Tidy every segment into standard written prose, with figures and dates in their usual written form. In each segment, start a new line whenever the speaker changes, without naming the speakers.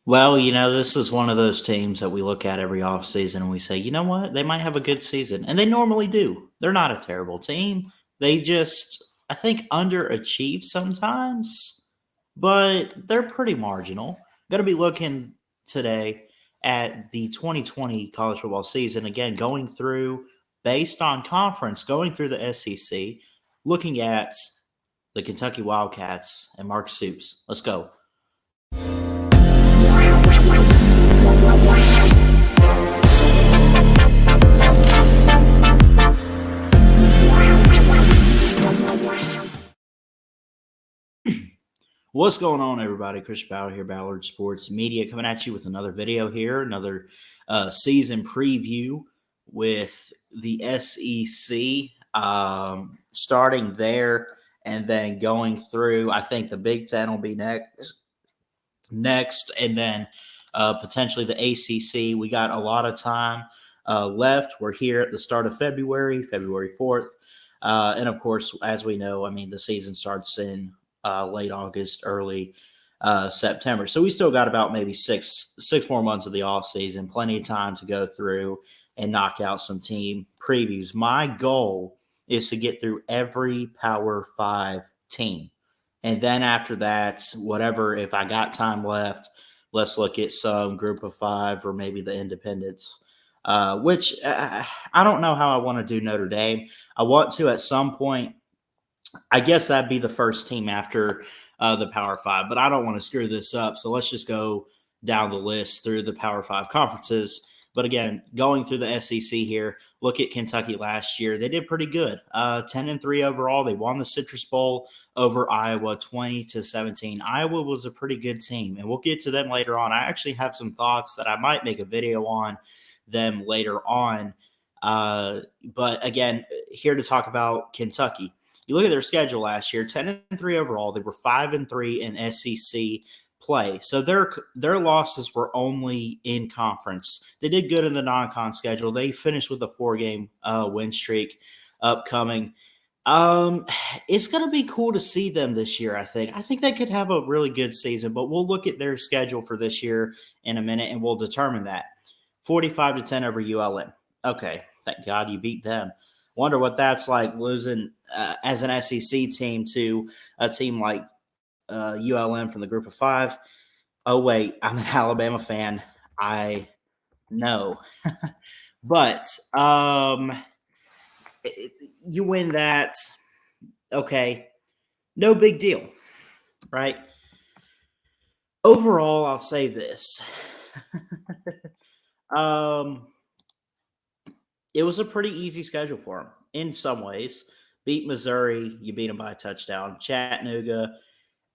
Well, this is one of those teams that we look at every offseason and we say, you know what? They might have a good season. And they normally do. They're not a terrible team. They just, I think, underachieve sometimes, but they're pretty marginal. Going to be looking today at the 2020 college football season. Again, going through, based on conference, going through the SEC, looking at the Kentucky Wildcats and Mark Stoops. Let's go. What's going on, everybody? Chris Ballard here, Ballard Sports Media, coming at you with another video here, another season preview with the SEC, starting there and then going through. I think the Big Ten will be next, and then potentially the ACC. We got a lot of time left. We're here at the start of February 4th. And of course, as we know, I mean, the season starts in late August, early September. So we still got about maybe six more months of the off season, plenty of time to go through and knock out some team previews. My goal is to get through every Power Five team. And then after that, whatever, if I got time left, let's look at some group of five or maybe the independents, which I don't know how I want to do Notre Dame. I want to at some point. I guess that'd be the first team after the Power Five, but I don't want to screw this up. So let's just go down the list through the Power Five conferences. But again, going through the SEC here, look at Kentucky last year. They did pretty good. 10-3 overall. They won the Citrus Bowl over Iowa 20-17. Iowa was a pretty good team, and we'll get to them later on. I actually have some thoughts that I might make a video on them later on. But again, here to talk about Kentucky. You look at their schedule last year, 10-3 overall. They were 5-3 in SEC play. So their losses were only in conference. They did good in the non-con schedule. They finished with a 4-game win streak upcoming. It's going to be cool to see them this year, I think. I think they could have a really good season, but we'll look at their schedule for this year in a minute, and we'll determine that. 45-10 over ULM. Okay, thank God you beat them. Wonder what that's like losing as an SEC team to a team like ULM from the group of five. Oh, wait, I'm an Alabama fan. I know. But you win that. Okay. No big deal, right? Overall, I'll say this. It was a pretty easy schedule for them in some ways. Beat Missouri, you beat them by a touchdown. Chattanooga,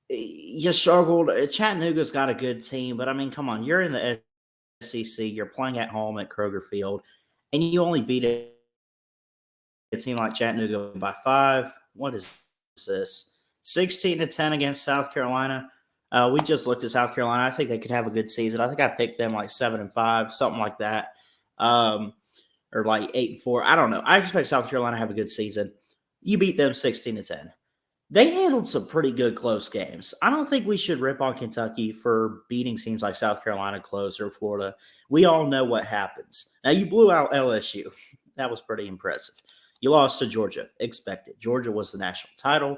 you struggled. Chattanooga's got a good team, but I mean, come on, you're in the SEC, you're playing at home at Kroger Field, and you only beat a team like Chattanooga by 5. What is this? 16-10 against South Carolina. We just looked at South Carolina. I think they could have a good season. I think I picked them like 7-5, something like that. Or like 8-4. I don't know. I expect South Carolina to have a good season. You beat them 16-10. They handled some pretty good close games. I don't think we should rip on Kentucky for beating teams like South Carolina close or Florida. We all know what happens. Now, you blew out LSU. That was pretty impressive. You lost to Georgia. Expected. Georgia was the national title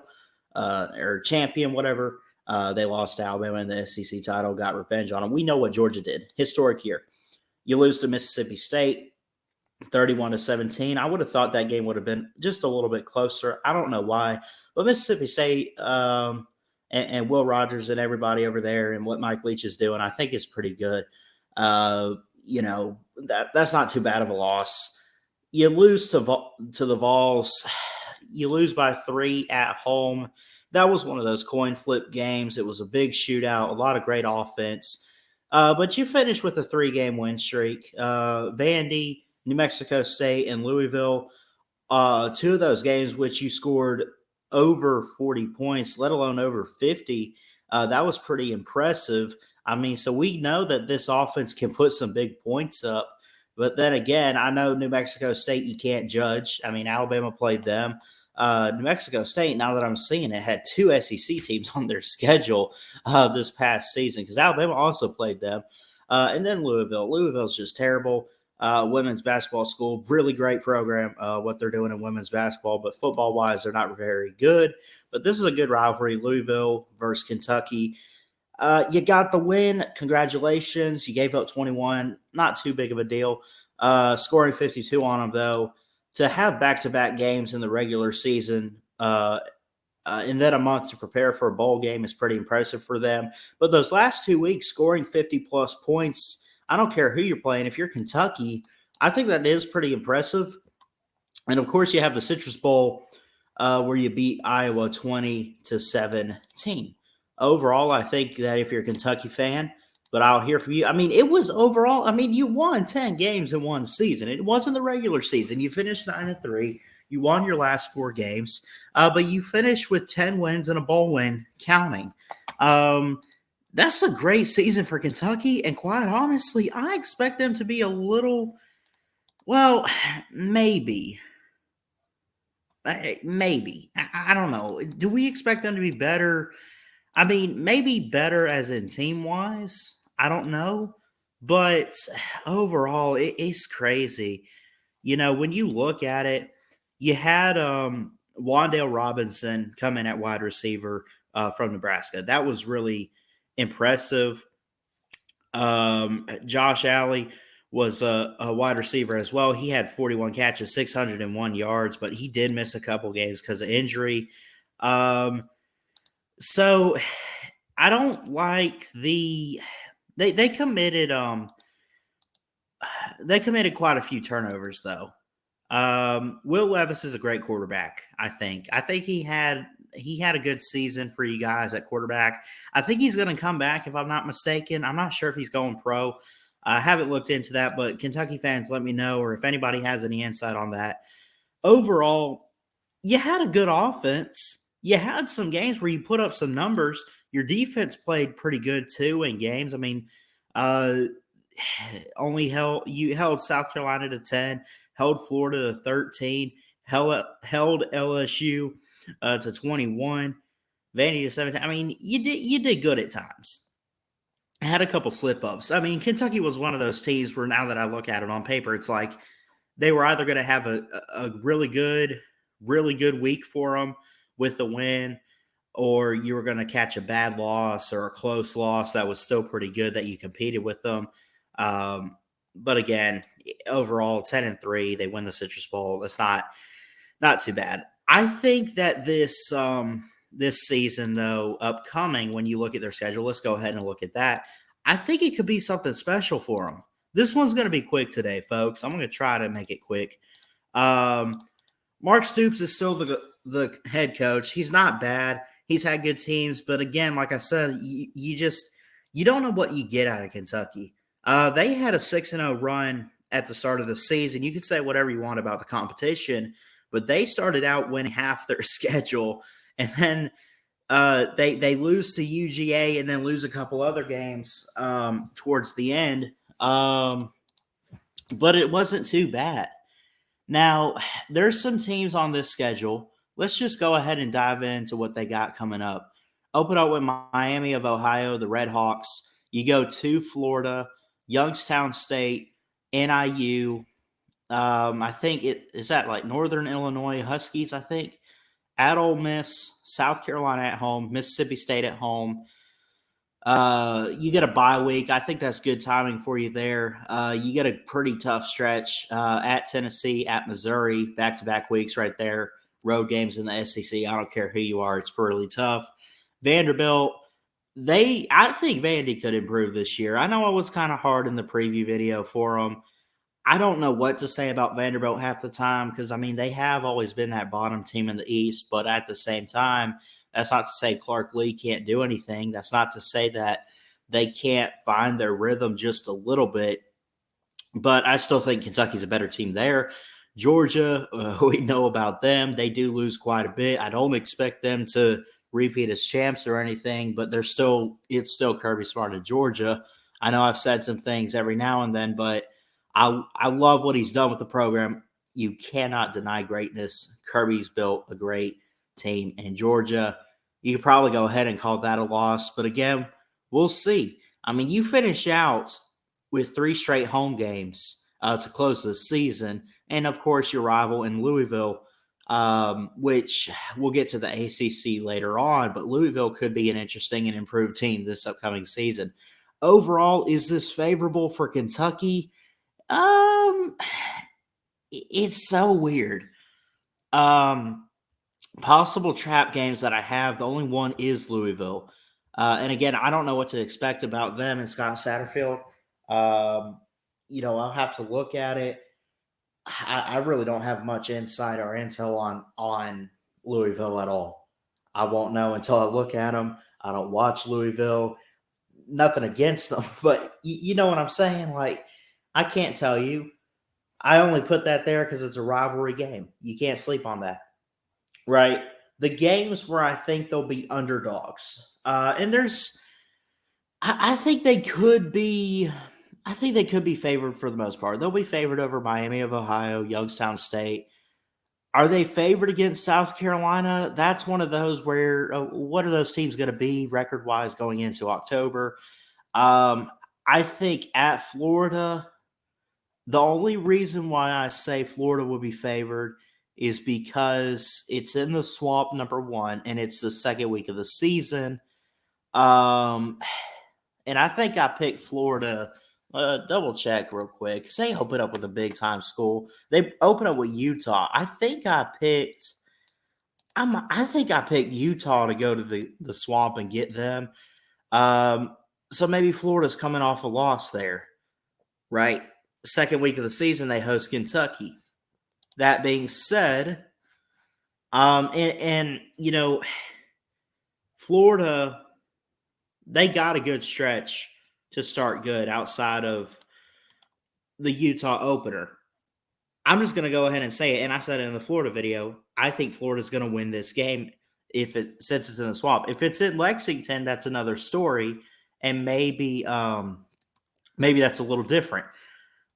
or champion, whatever. They lost to Alabama in the SEC title, got revenge on them. We know what Georgia did. Historic year. You lose to Mississippi State. 31-17. I would have thought that game would have been just a little bit closer. I don't know why, but Mississippi State and Will Rogers and everybody over there and what Mike Leach is doing, I think is pretty good. That's not too bad of a loss. You lose to the Vols. You lose by 3 at home. That was one of those coin flip games. It was a big shootout, a lot of great offense. But you finished with a 3-game win streak. Vandy, New Mexico State, and Louisville, 2 of those games which you scored over 40 points, let alone over 50. That was pretty impressive. I mean, so we know that this offense can put some big points up. But then again, I know New Mexico State you can't judge. I mean, Alabama played them. New Mexico State, now that I'm seeing it, had two SEC teams on their schedule this past season because Alabama also played them. And then Louisville. Louisville's just terrible. Women's basketball school, really great program, what they're doing in women's basketball, but football wise, they're not very good. But this is a good rivalry, Louisville versus Kentucky. You got the win. Congratulations. You gave up 21. Not too big of a deal. Scoring 52 on them, though. To have back-to-back games in the regular season and then a month to prepare for a bowl game is pretty impressive for them. But those last 2 weeks, scoring 50-plus points, I don't care who you're playing. If you're Kentucky, I think that is pretty impressive. And, of course, you have the Citrus Bowl where you beat Iowa 20-17. Overall, I think that if you're a Kentucky fan, but I'll hear from you. I mean, it was overall, I mean, you won 10 games in one season. It wasn't the regular season. You finished 9-3. You won your last 4 games, but you finished with 10 wins and a bowl win counting. That's a great season for Kentucky, and quite honestly, I expect them to be a little, well, maybe. Maybe. I don't know. Do we expect them to be better? I mean, maybe better as in team-wise. I don't know. But overall, it's crazy. You know, when you look at it, you had Wandale Robinson come in at wide receiver from Nebraska. That was really impressive. Josh Alley was a wide receiver as well. He had 41 catches, 601 yards, but he did miss a couple games because of injury. So I don't like they committed quite a few turnovers though. Will Levis is a great quarterback, I think. I think he had a good season for you guys at quarterback. I think he's going to come back if I'm not mistaken. I'm not sure if he's going pro. I haven't looked into that, but Kentucky fans, let me know, or if anybody has any insight on that. Overall, you had a good offense. You had some games where you put up some numbers. Your defense played pretty good too in games. I mean, you held South Carolina to 10, held Florida to 13, held LSU to 21, Vandy to 17. I mean, you did good at times. I had a couple slip ups. I mean, Kentucky was one of those teams where now that I look at it on paper, it's like they were either going to have a really good week for them with the win, or you were going to catch a bad loss or a close loss that was still pretty good that you competed with them. But again, overall 10-3, they win the Citrus Bowl. That's not too bad. I think that this season, though, upcoming, when you look at their schedule, let's go ahead and look at that. I think it could be something special for them. This one's going to be quick today, folks. I'm going to try to make it quick. Mark Stoops is still the head coach. He's not bad. He's had good teams, but again, like I said, you don't know what you get out of Kentucky. They had a 6-0 run at the start of the season. You can say whatever you want about the competition, but they started out winning half their schedule, and then they lose to UGA and then lose a couple other games towards the end. But it wasn't too bad. Now, there's some teams on this schedule. Let's just go ahead and dive into what they got coming up. Open up with Miami of Ohio, the Red Hawks. You go to Florida, Youngstown State, NIU. I think is that like Northern Illinois Huskies, I think. At Ole Miss, South Carolina at home, Mississippi State at home. You get a bye week. I think that's good timing for you there. You get a pretty tough stretch at Tennessee, at Missouri, back-to-back weeks right there. Road games in the SEC. I don't care who you are. It's really tough. Vanderbilt, I think Vandy could improve this year. I know I was kind of hard in the preview video for them. I don't know what to say about Vanderbilt half the time because, I mean, they have always been that bottom team in the East, but at the same time, that's not to say Clark Lee can't do anything. That's not to say that they can't find their rhythm just a little bit, but I still think Kentucky's a better team there. Georgia, we know about them. They do lose quite a bit. I don't expect them to repeat as champs or anything, but it's still Kirby Smart in Georgia. I know I've said some things every now and then, but I love what he's done with the program. you cannot deny greatness. Kirby's built a great team, and Georgia, you could probably go ahead and call that a loss. But again, we'll see. I mean, you finish out with 3 straight home games to close the season, and of course, your rival in Louisville, which we'll get to the ACC later on, but Louisville could be an interesting and improved team this upcoming season. Overall, is this favorable for Kentucky? Um, it's so weird. Possible trap games that I have, the only one is Louisville. And again, I don't know what to expect about them and Scott Satterfield. Um, I'll have to look at it. I really don't have much insight or intel on Louisville at all. I won't know until I look at them. I don't watch Louisville. Nothing against them, but you know what I'm saying? Like, I can't tell you. I only put that there because it's a rivalry game. You can't sleep on that, right? The games where I think they'll be underdogs, and I think they could be. I think they could be favored for the most part. They'll be favored over Miami of Ohio, Youngstown State. Are they favored against South Carolina? That's one of those where what are those teams going to be record wise going into October? I think at Florida, the only reason why I say Florida will be favored is because it's in the swamp, number one, and it's the second week of the season. Um, and I think I picked Florida. Double check real quick because they open up with a big time school. They open up with Utah. I think I picked Utah to go to the swamp and get them. So maybe Florida's coming off a loss there, right? Second week of the season, they host Kentucky. That being said, Florida, they got a good stretch to start good outside of the Utah opener. I'm just going to go ahead and say it, and I said it in the Florida video. I think Florida's going to win this game since it's in the swamp. If it's in Lexington, that's another story, and maybe that's a little different.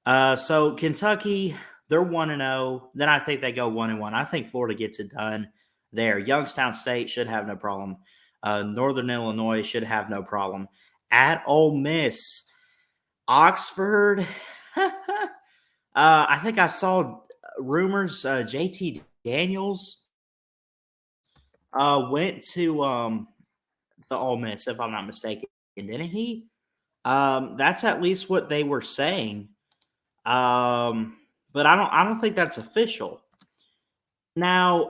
So Kentucky, they're 1-0. Then I think they go 1-1. I think Florida gets it done there. Youngstown State should have no problem. Northern Illinois should have no problem. At Ole Miss, Oxford. I think I saw rumors. JT Daniels went to the Ole Miss, if I'm not mistaken, didn't he? That's at least what they were saying. But I don't think that's official. Now,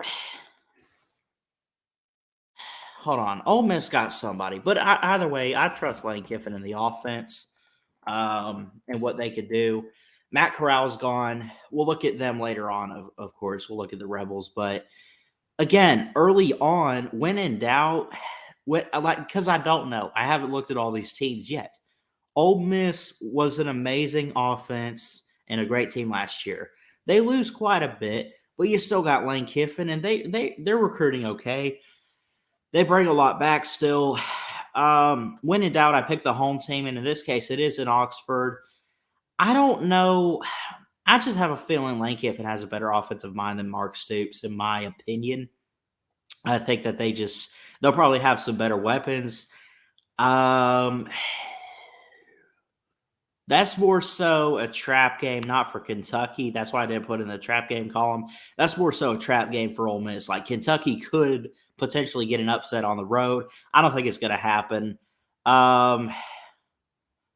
hold on. Ole Miss got somebody, but either way, I trust Lane Kiffin in the offense and what they could do. Matt Corral's gone. We'll look at them later on, of course. We'll look at the Rebels. But again, early on, when in doubt, because I don't know. I haven't looked at all these teams yet. Ole Miss was an amazing offense and a great team last year. They lose quite a bit, but you still got Lane Kiffin, and they're recruiting okay. They bring a lot back still. When in doubt, I picked the home team, and in this case, it is in Oxford. I don't know. I just have a feeling Lane Kiffin has a better offensive mind than Mark Stoops, in my opinion. I think that they'll probably have some better weapons. That's more so a trap game, not for Kentucky. That's why I didn't put in the trap game column. That's more so a trap game for Ole Miss. Like, Kentucky could potentially get an upset on the road. I don't think it's going to happen. And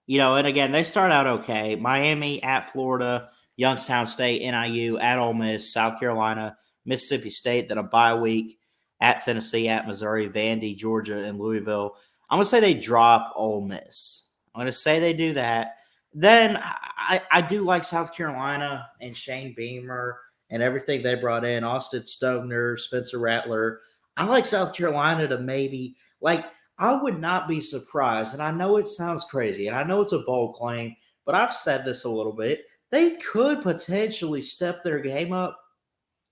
again, they start out okay. Miami at Florida, Youngstown State, NIU, at Ole Miss, South Carolina, Mississippi State, then a bye week at Tennessee, at Missouri, Vandy, Georgia, and Louisville. I'm going to say they drop Ole Miss. I'm going to say they do that. Then I do like South Carolina and Shane Beamer and everything they brought in, Austin Stogner, Spencer Rattler. I like South Carolina to maybe, I would not be surprised, and I know it sounds crazy, and I know it's a bold claim, but I've said this a little bit. They could potentially step their game up.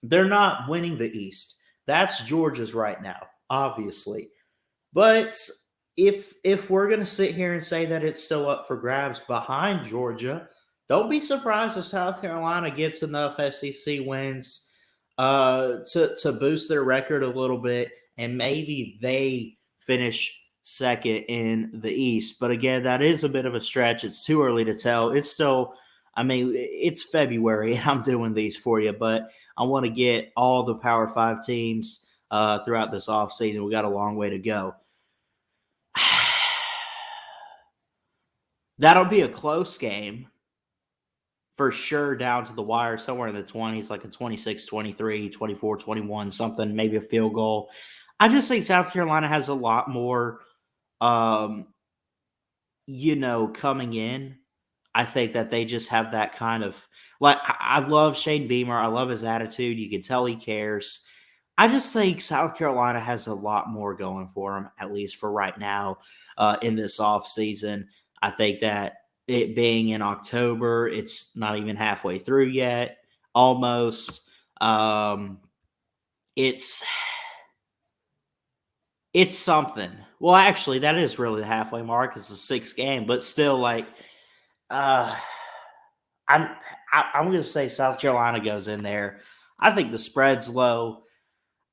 They're not winning the East. That's Georgia's right now, obviously. But if we're going to sit here and say that it's still up for grabs behind Georgia, Don't be surprised if South Carolina gets enough SEC wins to boost their record a little bit, and maybe they finish second in the East. But again, that is a bit of a stretch. It's too early to tell. It's still, I mean, it's February, and I'm doing these for you, but I want to get all the Power Five teams throughout this offseason. We got a long way to go. That'll be a close game for sure, down to the wire, somewhere in the 20s, like a 26, 23, 24, 21, something, maybe a field goal. I just think South Carolina has a lot more, um, coming in. I think that they just have that kind of like I love Shane Beamer. I love his attitude. You can tell he cares. I just think South Carolina has a lot more going for them, at least for right now, in this off season. I think that it being in October, it's not even halfway through yet, almost. Um, it's it's something. Well, actually, that is really the halfway mark. It's the sixth game, but still, like, uh, I'm I'm going to say South Carolina goes in there. I think the spread's low.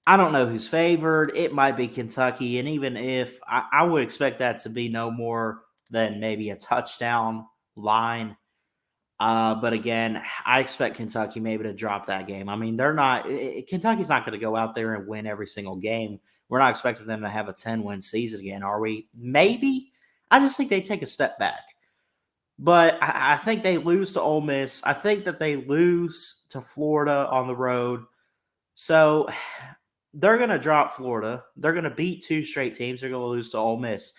I don't know who's favored. It might be Kentucky, and even if I would expect that to be no more than maybe a touchdown line. But again, I expect Kentucky maybe to drop that game. I mean, they're not. Kentucky's not going to go out there and win every single game. We're not expecting them to have a 10-win season again, are we? Maybe. I just think they take a step back. But I think they lose to Ole Miss. I think that they lose to Florida on the road. So they're going to drop Florida. They're going to beat two straight teams. They're going to lose to Ole Miss.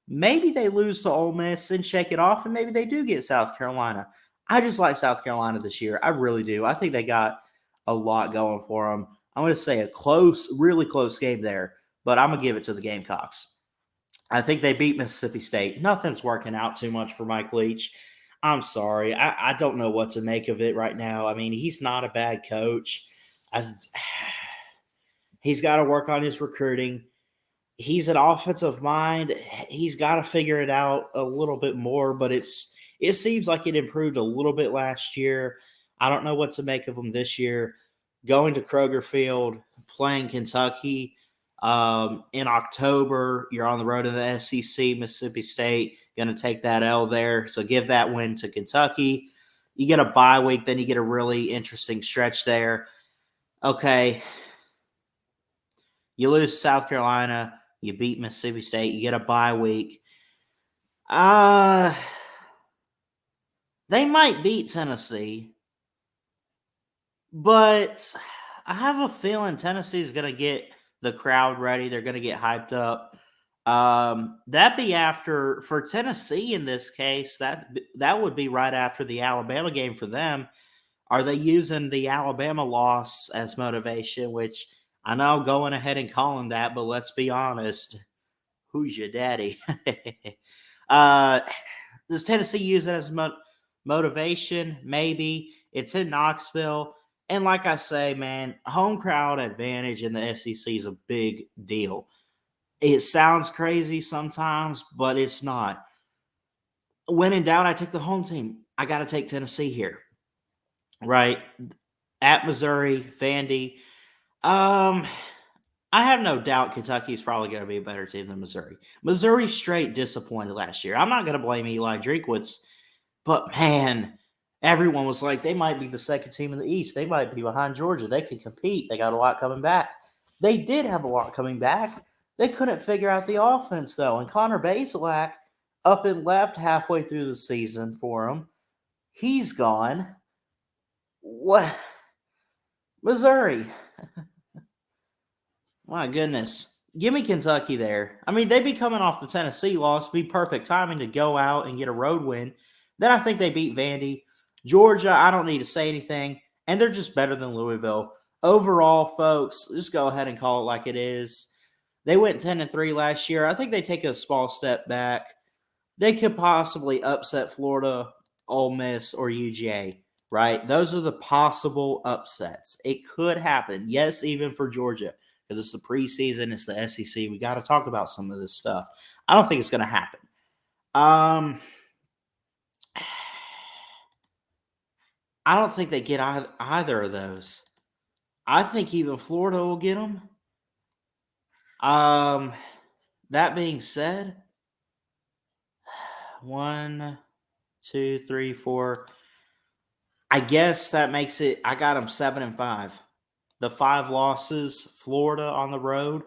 Maybe they lose to Ole Miss and shake it off, and maybe they do get South Carolina. I just like South Carolina this year. I really do. I think they got a lot going for them. I'm going to say a close, really close game there, but I'm going to give it to the Gamecocks. I think they beat Mississippi State. Nothing's working out too much for Mike Leach. I'm sorry. I don't know what to make of it right now. I mean, he's not a bad coach. I, he's got to work on his recruiting. He's an offensive mind. He's got to figure it out a little bit more, but it seems like it improved a little bit last year. I don't know what to make of him this year. Going to Kroger Field, playing Kentucky in October, you're on the road to the SEC, Mississippi State, going to take that L there. So give that win to Kentucky. You get a bye week, then you get a really interesting stretch there. Okay, you lose South Carolina, you beat Mississippi State, you get a bye week. Uh they might beat Tennessee, but I have a feeling Tennessee's going to get the crowd ready. They're going to get hyped up. That'd be after for Tennessee in this case. That would be right after the Alabama game for them. Are they using the Alabama loss as motivation? Which I know going ahead and calling that, but let's be honest. Who's your daddy? uh, does Tennessee use it as motivation? Maybe. It's in Knoxville. And like I say, man, home crowd advantage in the SEC is a big deal. It sounds crazy sometimes, but it's not. When in doubt, I take the home team. I got to take Tennessee here, right? At Missouri, Vandy. Um, I have no doubt Kentucky is probably going to be a better team than Missouri. Missouri straight disappointed last year. I'm not going to blame Eli Drinkwitz, but man, everyone was like, they might be the second team in the East. They might be behind Georgia. They can compete. They got a lot coming back. They did have a lot coming back. They couldn't figure out the offense, though. And Connor Bazelak up and left halfway through the season for them. He's gone. What? Missouri. My goodness. Give me Kentucky there. I mean, they'd be coming off the Tennessee loss. Be perfect timing to go out and get a road win. Then I think they beat Vandy. Georgia, I don't need to say anything. And they're just better than Louisville. Overall, folks, just go ahead and call it like it is. They went 10-3 last year. I think they take a small step back. They could possibly upset Florida, Ole Miss, or UGA, right? Those are the possible upsets. It could happen. Yes, even for Georgia, because it's the preseason, it's the SEC. We got to talk about some of this stuff. I don't think it's going to happen. Um, I don't think they get either of those. I think even Florida will get them. That being said, 1, 2, 3, 4. I guess that makes it. I got them 7-5. The 5 losses: Florida on the road,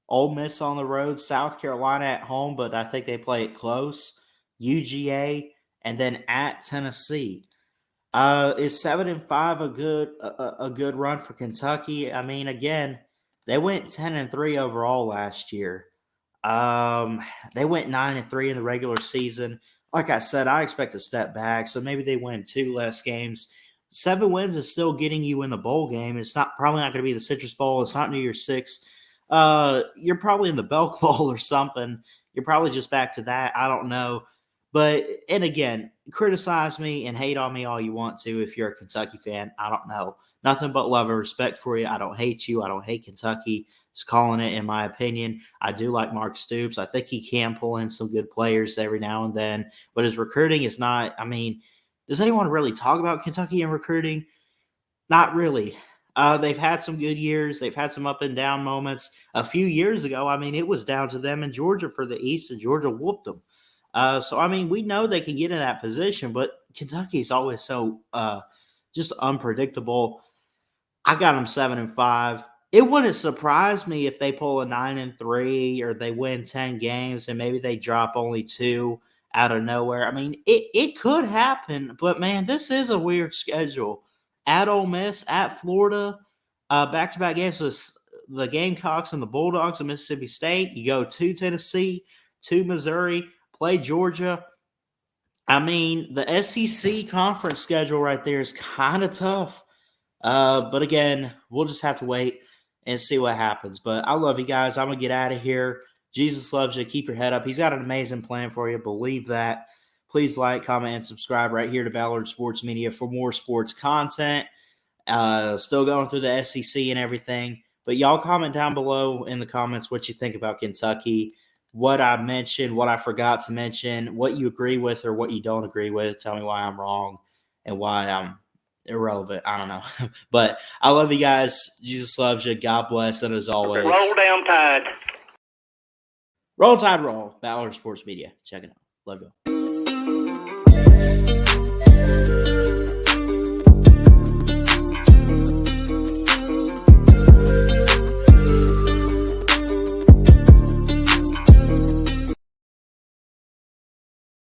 Ole Miss on the road, South Carolina at home, but I think they play it close. UGA, and then at Tennessee. Is 7-5 a good run for Kentucky? I mean, again, they went 10-3 overall last year. Um, they went 9-3 in the regular season. Like I said, I expect a step back, so maybe they win 2 less games. 7 wins is still getting you in the bowl game. It's not probably not going to be the Citrus Bowl. It's not New Year's Six. You're probably in the Belk Bowl or something. You're probably just back to that. I don't know. But, and again, criticize me and hate on me all you want to if you're a Kentucky fan. I don't know. Nothing but love and respect for you. I don't hate you. I don't hate Kentucky. Just calling it, in my opinion. I do like Mark Stoops. I think he can pull in some good players every now and then. But his recruiting is not, I mean, does anyone really talk about Kentucky and recruiting? Not really. They've had some good years. They've had some up and down moments. A few years ago, I mean, it was down to them in Georgia for the East, and Georgia whooped them. So, I mean, we know they can get in that position, but Kentucky's always so just unpredictable. I got them 7-5. It wouldn't surprise me if they pull a 9-3 or they win 10 games and maybe they drop only 2 out of nowhere. I mean, it could happen, but man, this is a weird schedule. At Ole Miss, at Florida, back-to-back games with the Gamecocks and the Bulldogs of Mississippi State. You go to Tennessee, to Missouri, play Georgia. I mean, the SEC conference schedule right there is kind of tough. But again, we'll just have to wait and see what happens. But I love you guys. I'm going to get out of here. Jesus loves you. Keep your head up. He's got an amazing plan for you. Believe that. Please like, comment, and subscribe right here to Ballard Sports Media for more sports content. Still going through the SEC and everything. But y'all comment down below in the comments what you think about Kentucky, what I mentioned, what I forgot to mention, what you agree with or what you don't agree with. Tell me why I'm wrong and why I'm irrelevant. I don't know. But I love you guys. Jesus loves you. God bless. And as always,
roll down Tide.
Roll Tide, roll. Ballard Sports Media. Check it out. Love you.